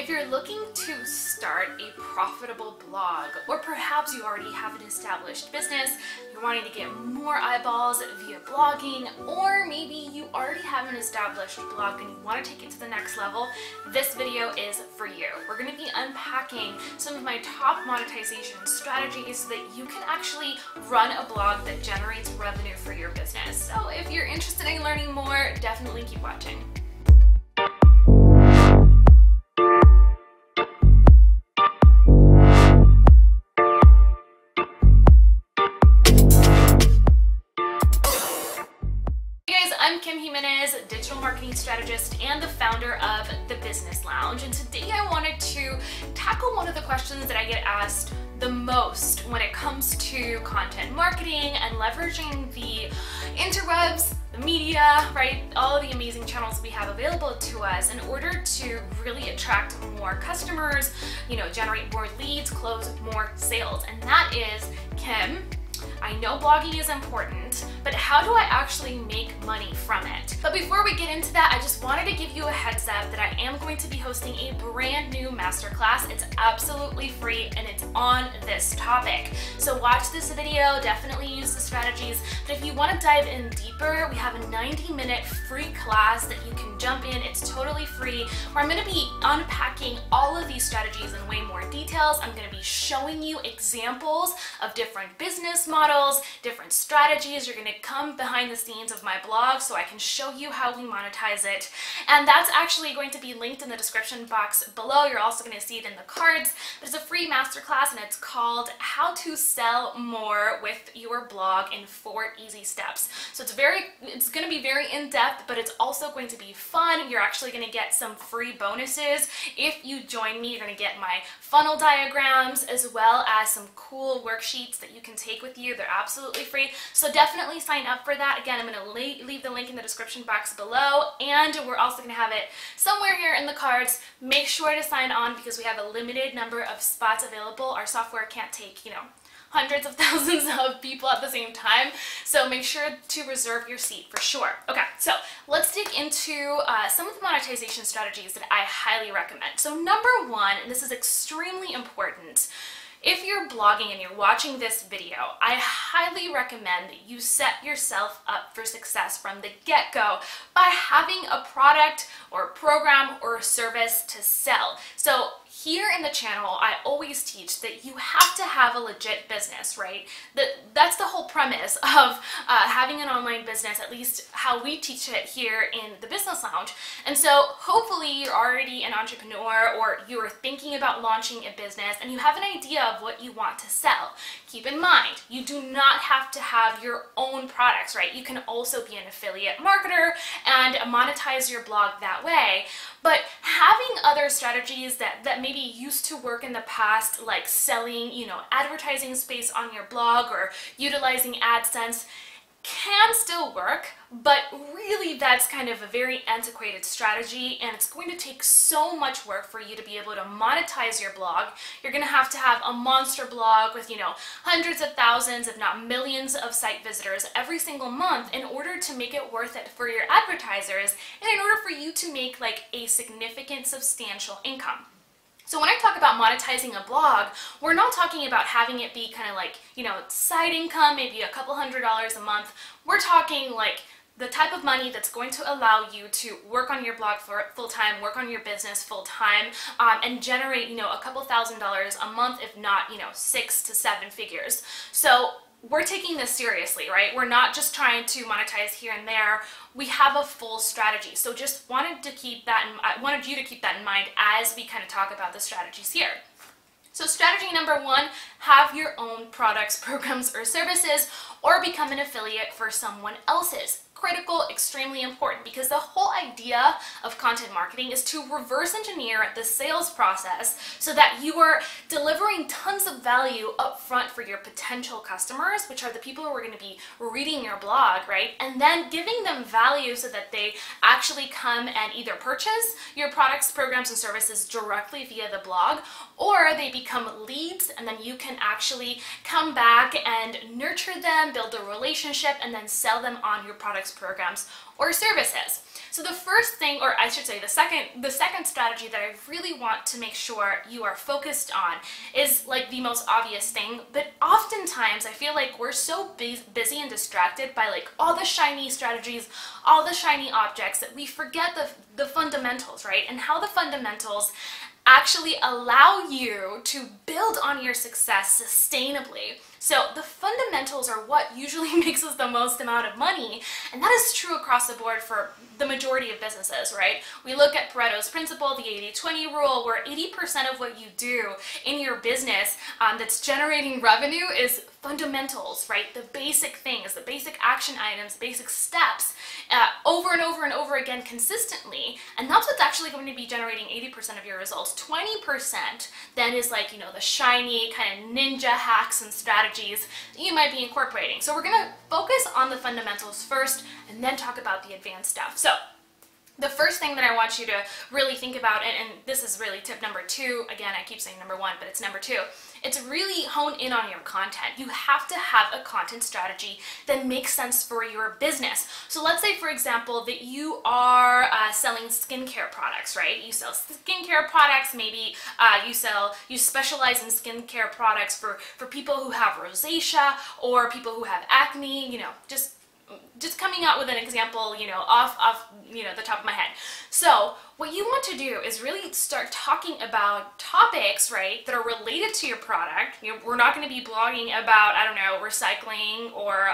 If you're looking to start a profitable blog, or perhaps you already have an established business, you're wanting to get more eyeballs via blogging, or maybe you already have an established blog and you want to take it to the next level, this video is for you. We're going to be unpacking some of my top monetization strategies so that you can actually run a blog that generates revenue for your business. So if you're interested in learning more, definitely keep watching. I'm Kim Jimenez, digital marketing strategist and the founder of The Business Lounge, and today I wanted to tackle one of the questions that I get asked the most when it comes to content marketing and leveraging the interwebs, the media, right? All of the amazing channels we have available to us in order to really attract more customers, generate more leads, close more sales. And that is, Kim, I know blogging is important, but how do I actually make money from it? But before we get into that, I just wanted to give you a heads up that I am going to be hosting a brand new masterclass. It's absolutely free and it's on this topic. So watch this video, definitely use the strategies, but if you want to dive in deeper, we have a 90-minute free class that you can jump in. It's totally free, where I'm going to be unpacking all of these strategies in way more details. I'm going to be showing you examples of different business models, different strategies. You're going to come behind the scenes of my blog so I can show you how we monetize it. And that's actually going to be linked in the description box below. You're also going to see it in the cards. There's a free masterclass and it's called How to Sell More with Your Blog in 4 Easy Steps. So it's going to be very in-depth, but it's also going to be fun. You're actually going to get some free bonuses. If you join me, you're going to get my funnel diagrams as well as some cool worksheets that you can take with you. They're absolutely free. So definitely sign up for that. Again, I'm going to leave the link in the description box below, and we're also going to have it somewhere here in the cards. Make sure to sign on because we have a limited number of spots available. Our software can't take, hundreds of thousands of people at the same time. So make sure to reserve your seat for sure. Okay, so let's dig into some of the monetization strategies that I highly recommend. So number one, and this is extremely important, if you're blogging and you're watching this video, I highly recommend that you set yourself up for success from the get-go by having a product or a program or a service to sell. So here in the channel, I always teach that you have to have a legit business, right? That's the whole premise of having an online business, at least how we teach it here in the Business Lounge. And so hopefully you're already an entrepreneur or you're thinking about launching a business and you have an idea of what you want to sell. Keep in mind, you do not have to have your own products, right? You can also be an affiliate marketer and monetize your blog that way. But having other strategies that maybe used to work in the past, like selling, advertising space on your blog or utilizing AdSense, can still work, but really that's kind of a very antiquated strategy, and it's going to take so much work for you to be able to monetize your blog. You're going to have a monster blog with, hundreds of thousands, if not millions of site visitors every single month in order to make it worth it for your advertisers and in order for you to make like a significant, substantial income. So when I talk about monetizing a blog, we're not talking about having it be kind of like, side income, maybe a couple $100s a month. We're talking like the type of money that's going to allow you to work on your blog for full-time, work on your business full-time, and generate, a couple $1,000s a month, if not, 6 to 7 figures. So we're taking this seriously, right? We're not just trying to monetize here and there. We have a full strategy. So just wanted you to keep that in mind as we kind of talk about the strategies here. So strategy number one, have your own products, programs, or services, or become an affiliate for someone else's. Critical, extremely important, because the whole idea of content marketing is to reverse engineer the sales process so that you are delivering tons of value up front for your potential customers, which are the people who are going to be reading your blog, right? And then giving them value so that they actually come and either purchase your products, programs, and services directly via the blog, or they become leads and then you can actually come back and nurture them, build a relationship, and then sell them on your products, programs, or services. So the first thing, or I should say the second strategy that I really want to make sure you are focused on is like the most obvious thing, but oftentimes I feel like we're so busy and distracted by like all the shiny strategies, all the shiny objects, that we forget the fundamentals, right? And how the fundamentals actually allow you to build on your success sustainably. So the fundamentals are what usually makes us the most amount of money, and that is true across the board for the majority of businesses, right? We look at Pareto's principle, the 80-20 rule, where 80% of what you do in your business that's generating revenue is fundamentals, right? The basic things, the basic action items, basic steps, over and over and over again consistently, and that's what's actually going to be generating 80% of your results. 20% then is like, you know, the shiny kind of ninja hacks and strategies that you might be incorporating. So we're going to focus on the fundamentals first and then talk about the advanced stuff. So the first thing that I want you to really think about, and this is really tip number 2, again, I keep saying number 1, but it's number 2, it's really hone in on your content. You have to have a content strategy that makes sense for your business. So let's say, for example, that you are selling skincare products, right? You sell skincare products, maybe you specialize in skincare products for people who have rosacea or people who have acne, you know, just coming out with an example, you know, off you know, the top of my head. So what you want to do is really start talking about topics, right, that are related to your product. You know, we're not going to be blogging about, I don't know, recycling or,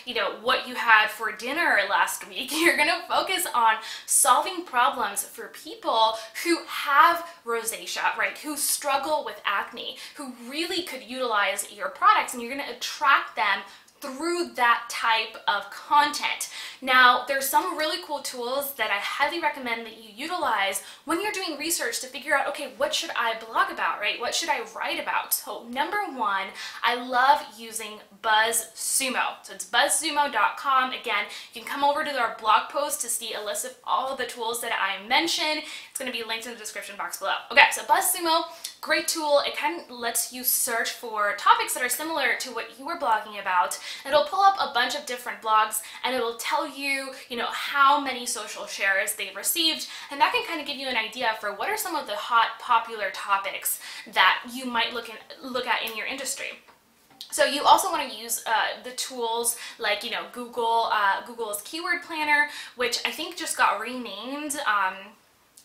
you know, what you had for dinner last week. You're going to focus on solving problems for people who have rosacea, right, who struggle with acne, who really could utilize your products, and you're going to attract them through that type of content. Now, there's some really cool tools that I highly recommend that you utilize when you're doing research to figure out, okay, what should I blog about, right? What should I write about? So number 1, I love using BuzzSumo. So it's buzzsumo.com. Again, you can come over to our blog post to see a list of all of the tools that I mentioned. It's going to be linked in the description box below. Okay, so BuzzSumo, great tool. It kind of lets you search for topics that are similar to what you were blogging about. It'll pull up a bunch of different blogs, and it'll tell you, you know, how many social shares they've received, and that can kind of give you an idea for what are some of the hot, popular topics that you might look at in your industry. So you also want to use the tools like, you know, Google's Keyword Planner, which I think just got renamed.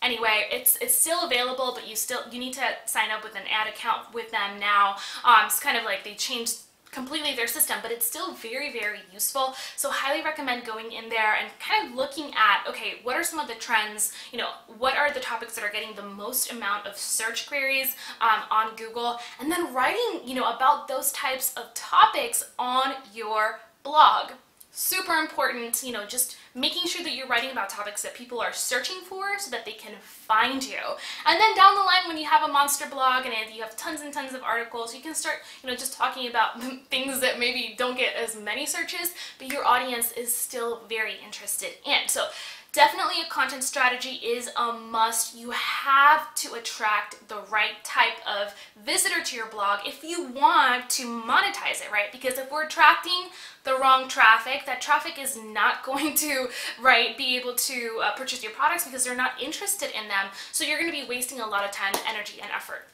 Anyway, it's still available, but you need to sign up with an ad account with them now. It's kind of like they changed completely their system, but it's still very, very useful. So highly recommend going in there and kind of looking at, okay, what are some of the trends, you know, what are the topics that are getting the most amount of search queries on Google, and then writing, you know, about those types of topics on your blog. Super important, you know, just making sure that you're writing about topics that people are searching for so that they can find you. And then down the line, when you have a monster blog and you have tons and tons of articles, you can start, you know, just talking about things that maybe don't get as many searches, but your audience is still very interested in. So definitely a content strategy is a must. You have to attract the right type of visitor to your blog if you want to monetize it, right? Because if we're attracting the wrong traffic, that traffic is not going to, right, be able to purchase your products because they're not interested in them. So you're going to be wasting a lot of time, energy, and effort.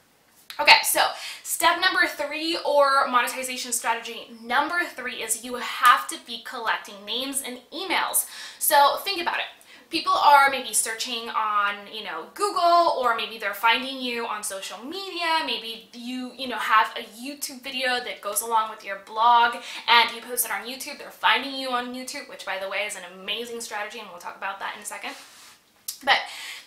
Okay, so step number 3, or monetization strategy number 3, is you have to be collecting names and emails. So think about it. People are maybe searching on, you know, Google, or maybe they're finding you on social media. Maybe you know, have a YouTube video that goes along with your blog and you post it on YouTube. They're finding you on YouTube, which by the way is an amazing strategy, and we'll talk about that in a second. But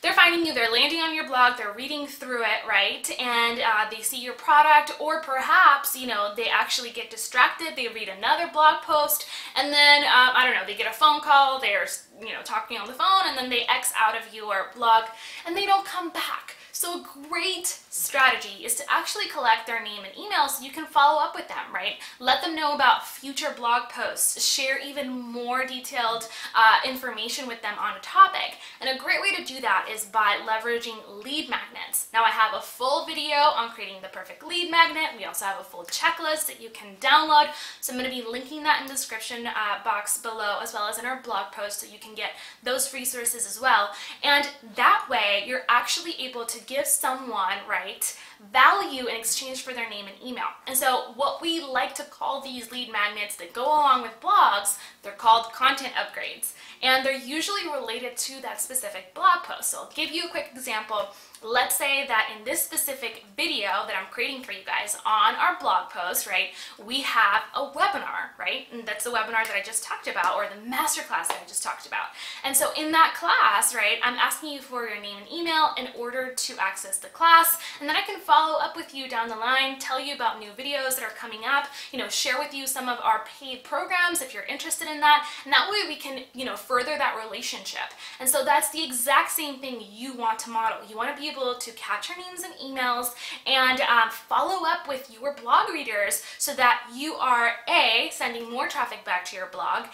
they're finding you, they're landing on your blog, they're reading through it, right? And they see your product, or perhaps, you know, they actually get distracted, they read another blog post, and then, I don't know, they get a phone call, they're, you know, talking on the phone, and then they X out of your blog, and they don't come back. So a great strategy is to actually collect their name and email so you can follow up with them, right? Let them know about future blog posts, share even more detailed information with them on a topic. And a great way to do that is by leveraging lead magnets. Now I have a full video on creating the perfect lead magnet. We also have a full checklist that you can download. So I'm going to be linking that in the description box below, as well as in our blog post, so you can get those resources as well. And that way you're actually able to give someone, right, value in exchange for their name and email. And so what we like to call these lead magnets that go along with blogs, they're called content upgrades. And they're usually related to that specific blog post. So I'll give you a quick example. Let's say that in this specific video that I'm creating for you guys on our blog post, right, we have a webinar, right? And that's the webinar that I just talked about, or the masterclass that I just talked about. And so in that class, right, I'm asking you for your name and email in order to access the class. And then I can follow up with you down the line, tell you about new videos that are coming up, you know, share with you some of our paid programs if you're interested in that. And that way we can, you know, further that relationship. And so that's the exact same thing you want to model. You want to be able to capture names and emails and follow up with your blog readers so that you are A, sending more traffic back to your blog,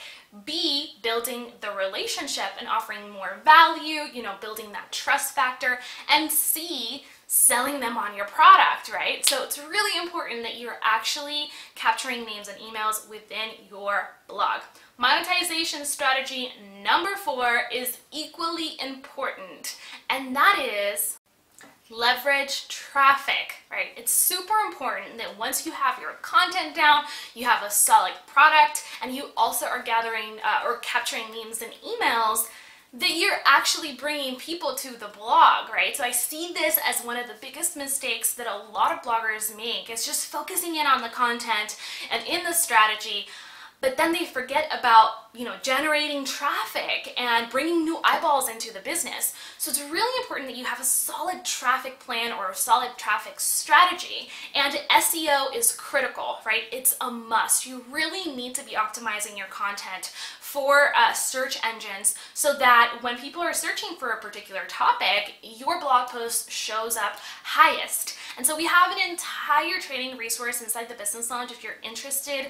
B, building the relationship and offering more value, you know, building that trust factor, and C, selling them on your product, right? So it's really important that you're actually capturing names and emails within your blog. Monetization strategy number 4 is equally important, and that is leverage traffic, right? It's super important that once you have your content down, you have a solid product, and you also are gathering or capturing names and emails, that you're actually bringing people to the blog, right? So I see this as one of the biggest mistakes that a lot of bloggers make, is just focusing in on the content and in the strategy, but then they forget about, you know, generating traffic and bringing new eyeballs into the business. So it's really important that you have a solid traffic plan or a solid traffic strategy. And SEO is critical, right? It's a must. You really need to be optimizing your content for search engines so that when people are searching for a particular topic, your blog post shows up highest. And so we have an entire training resource inside the Business Lounge if you're interested,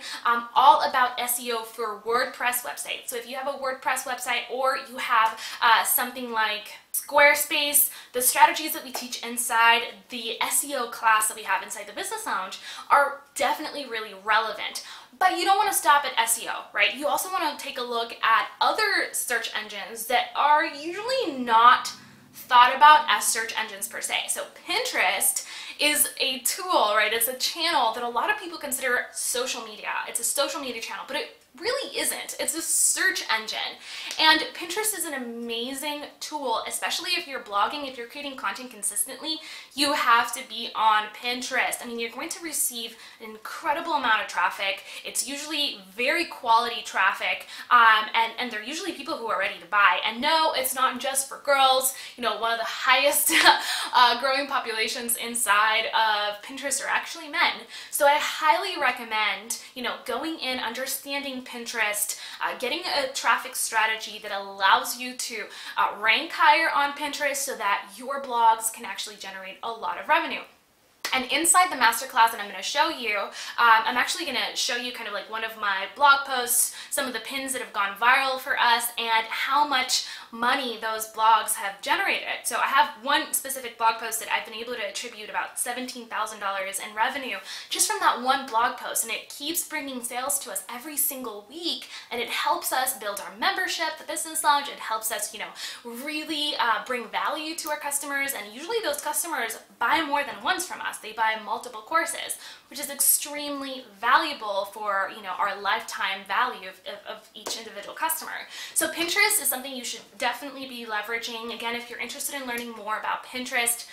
all about SEO for WordPress websites. So if you have a WordPress website or you have something like Squarespace, the strategies that we teach inside the SEO class that we have inside the Business Lounge are definitely really relevant. But you don't want to stop at SEO, right? You also want to take a look at other search engines that are usually not thought about as search engines per se. So Pinterest is a tool, right? It's a channel that a lot of people consider social media. It's a social media channel, but it really isn't. It's a search engine. And Pinterest is an amazing tool, especially if you're blogging, if you're creating content consistently, you have to be on Pinterest. I mean, you're going to receive an incredible amount of traffic. It's usually very quality traffic, and they're usually people who are ready to buy. And no, it's not just for girls. You know, one of the highest growing populations inside of Pinterest are actually men. So I highly recommend, you know, going in, understanding Pinterest, getting a traffic strategy that allows you to rank higher on Pinterest so that your blogs can actually generate a lot of revenue. And inside the masterclass that I'm going to show you, I'm actually going to show you kind of like one of my blog posts, some of the pins that have gone viral for us, and how much money those blogs have generated. So I have one specific blog post that I've been able to attribute about $17,000 in revenue just from that one blog post, and it keeps bringing sales to us every single week, and it helps us build our membership, the Business Lounge. It helps us, you know, really bring value to our customers, and usually those customers buy more than once from us. They buy multiple courses, which is extremely valuable for, you know, our lifetime value of each individual customer. So Pinterest is something you should definitely be leveraging. Again, if you're interested in learning more about Pinterest,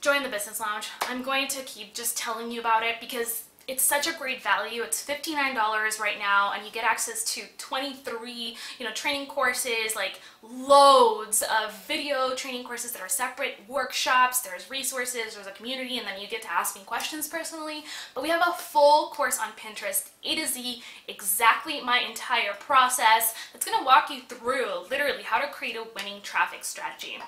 join the Business Lounge. I'm going to keep just telling you about it because it's such a great value. It's $59 right now, and you get access to 23, you know, training courses, like loads of video training courses that are separate, workshops, there's resources, there's a community, and then you get to ask me questions personally. But we have a full course on Pinterest, A to Z, exactly my entire process. That's gonna walk you through literally how to create a winning traffic strategy.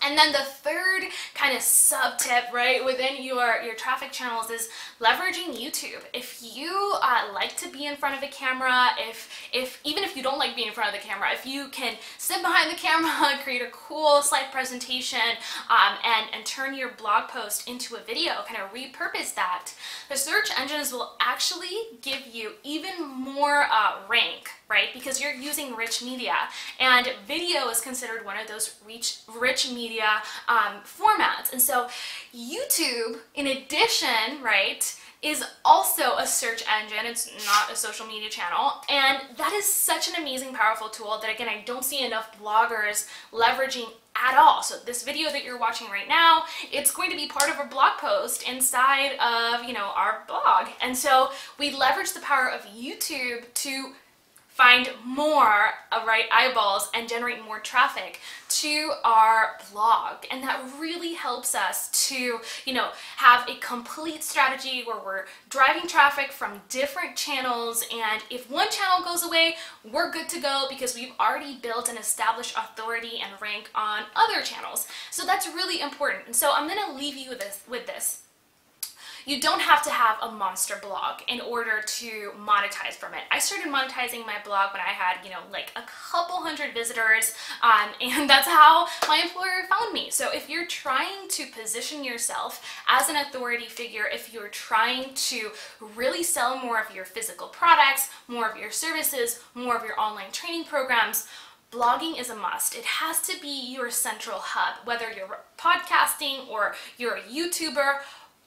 And then the third kind of sub tip, right, within your traffic channels is leveraging YouTube. If you like to be in front of a camera, even if you don't like being in front of the camera, if you can sit behind the camera, create a cool slide presentation, and turn your blog post into a video, kind of repurpose that, the search engines will actually give you even more rank, right? Because you're using rich media, and video is considered one of those rich media formats. And so YouTube, in addition, right, is also a search engine. It's not a social media channel. And that is such an amazing, powerful tool that, again, I don't see enough bloggers leveraging at all. So this video that you're watching right now, it's going to be part of a blog post inside of, our blog. And so we leverage the power of YouTube to find more eyeballs and generate more traffic to our blog. And that really helps us to, have a complete strategy where we're driving traffic from different channels. And if one channel goes away, we're good to go because we've already built and established authority and rank on other channels. So that's really important. And so I'm gonna leave you with this. You don't have to have a monster blog in order to monetize from it. I started monetizing my blog when I had, like a couple hundred visitors, and that's how my employer found me. So if you're trying to position yourself as an authority figure, if you're trying to really sell more of your physical products, more of your services, more of your online training programs, blogging is a must. It has to be your central hub, whether you're podcasting or you're a YouTuber.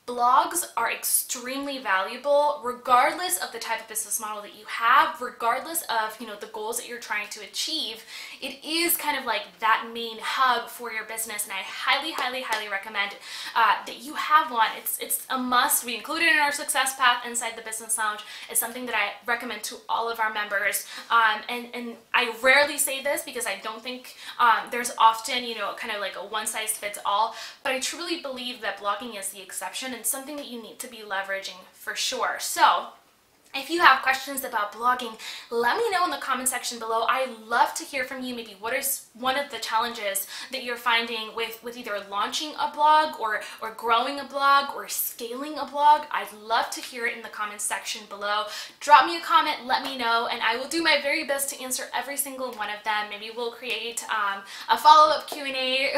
Blogs are extremely valuable regardless of the type of business model that you have, regardless of, the goals that you're trying to achieve. It is kind of like that main hub for your business, and I highly, highly, highly recommend that you have one. It's a must. We include it in our success path inside the Business Lounge. It's something that I recommend to all of our members. And I rarely say this because I don't think there's often, kind of like a one-size-fits-all, but I truly believe that blogging is the exception and something that you need to be leveraging for sure. So if you have questions about blogging, let me know in the comment section below. I love to hear from you. Maybe what is one of the challenges that you're finding with either launching a blog or growing a blog or scaling a blog. I'd love to hear it in the comments section below. Drop me a comment, let me know, and I will do my very best to answer every single one of them. Maybe we'll create a follow-up Q&A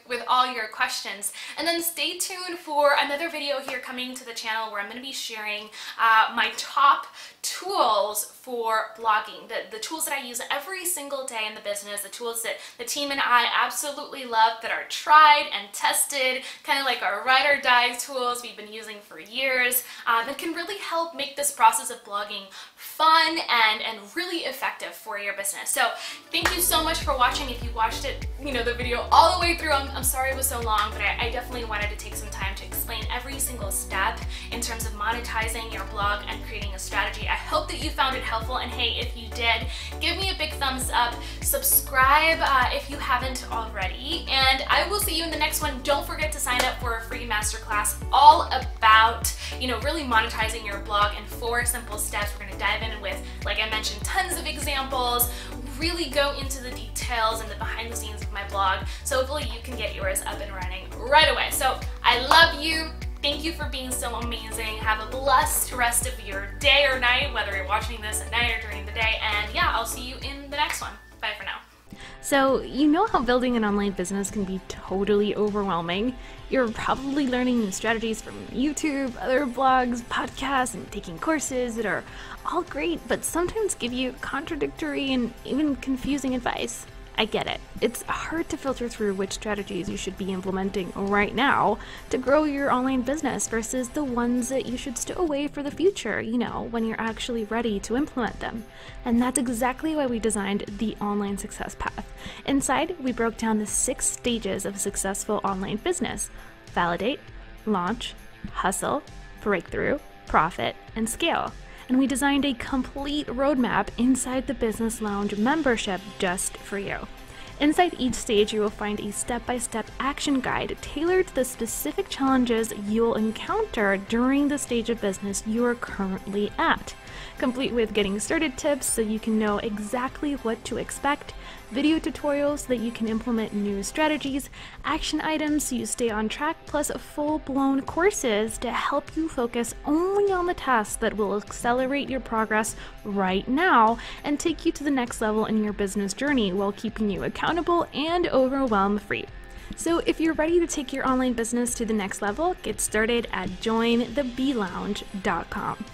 with all your questions. And then stay tuned for another video here coming to the channel where I'm going to be sharing my top tools for blogging, the tools that I use every single day in the business, the tools that the team and I absolutely love, that are tried and tested, kind of like our ride or die tools we've been using for years, that can really help make this process of blogging fun and really effective for your business. So thank you so much for watching. If you watched it, the video all the way through, I'm sorry it was so long, but I definitely wanted to take some time to explain every single step in terms of monetizing your blog and creating a strategy. I hope that you found it helpful, and hey, if you did, give me a big thumbs up, subscribe if you haven't already, and I will see you in the next one. Don't forget to sign up for a free masterclass all about, really monetizing your blog in 4 simple steps. We're going to dive in with, like I mentioned, tons of examples, really go into the details and the behind the scenes of my blog, so hopefully you can get yours up and running right away. So I love you. Thank you for being so amazing. Have a blessed rest of your day or night, whether you're watching this at night or during the day. And yeah, I'll see you in the next one. Bye for now. So, you know how building an online business can be totally overwhelming? You're probably learning strategies from YouTube, other blogs, podcasts, and taking courses that are all great, but sometimes give you contradictory and even confusing advice. I get it. It's hard to filter through which strategies you should be implementing right now to grow your online business versus the ones that you should stow away for the future, when you're actually ready to implement them. And that's exactly why we designed the Online Success Path. Inside, we broke down the 6 stages of a successful online business: validate, launch, hustle, breakthrough, profit, and scale. And we designed a complete roadmap inside the Business Lounge membership just for you. Inside each stage, you will find a step-by-step action guide tailored to the specific challenges you'll encounter during the stage of business you are currently at. complete with getting started tips so you can know exactly what to expect, video tutorials so that you can implement new strategies, action items so you stay on track, plus full-blown courses to help you focus only on the tasks that will accelerate your progress right now and take you to the next level in your business journey while keeping you accountable and overwhelm-free. So if you're ready to take your online business to the next level, get started at jointheblounge.com.